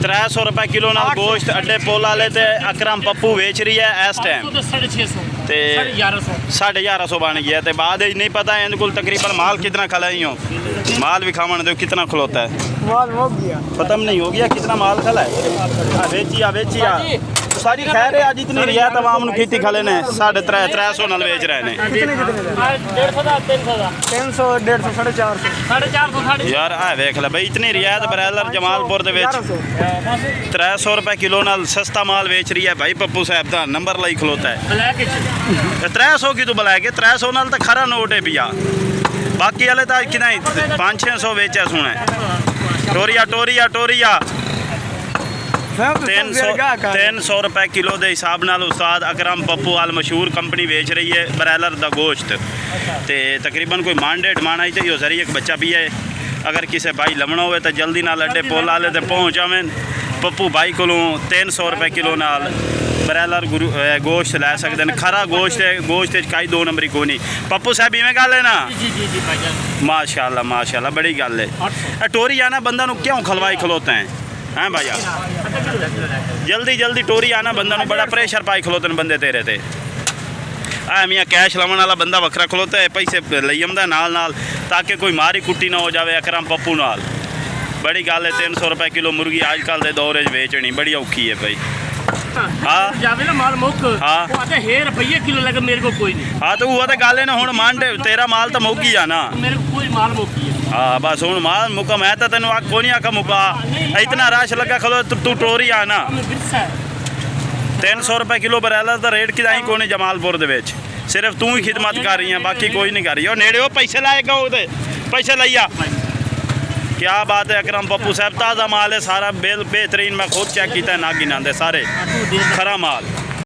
300 रुपए किलो नाल गोश्त अड्डे पोल वाले ते अकरम पप्पू बेच रही है इस टाइम ते 1150 बन गया ते बाद नहीं पता इनके को तकरीबन माल कितना खला ही हो माल भी खावन दो कितना खलोता है माल हो गया खत्म नहीं हो गया कितना माल खला है बेचिया सारी खैर है आज इतनी रियायत आवाम की खले ने 350 नाल बेच रहे हैं 300 150 450 यार आ वेख ले भाई इतनी रियायत बरैलर जमालपुर दे विच 300 रुपए किलो नाल सस्ता माल बेच रही है भाई पप्पू साहब का नंबर लाई खलोता है 300 की तो बुलाए 300 नाल तो खरा नोट है भैया बाकी वाले तो कि 500-600 बेचा सुना टोरिया 300 रुपए किलो के हिसाब नाल उस्ताद अकरम पप्पू वाल मशहूर कंपनी बेच रही है ब्रैलर का गोश्त तो तकरीबन कोई मांडेड माना ही चाहिए सरी एक बच्चा भी है अगर किसी भाई लमना हो तो जल्दी नाल अड्डे पोल वाले तो पहुँच जावे पप्पू भाई को 300 रुपए किलो नाल ब्रैलर गोश्त लै सकते हैं खरा गोश्त कई दो नंबरी कोई नहीं पप्पू साहब इवें गल है ना माशाल्लाह बड़ी गल है टोरी आना बंदा क्यों खलवाई खलोते हैं हैं भैया जल्दी टोरी आना बंदा बड़ा प्रेशर पाई खलोते हैं बंदे तेरे ते मियाँ कैश लवन वाला बंदा वखरा खलोता है पैसे लई आंदा नाल ताकि कोई मारी कुट्टी ना हो जाए अकरम पप्पू नाल बड़ी गल है 300 रुपए किलो मुर्गी आजकल के दौर बेचनी बड़ी औखी है भाई हाँ तो वो तो गल है ना हुण मांडे तेरा माल तो मुक ही जाना हाँ बस हूँ माल मुका मैं तो तेन को नहीं आखा मुका इतना रश लगा खलो तू टोरी आना 300 रुपए किलो ब्रैलर का रेट कि को नहीं जमालपुर दे विच सिर्फ तू ही खिदमत कर रही है बाकी कोई नहीं कर रही और नेड़े पैसे लाएगा वो पैसे लैया क्या बात है अकरम पप्पू साहब ताज़ा माल है सारा बेहतरीन मैं खुद चेक किया ना गिना सारे खरा माल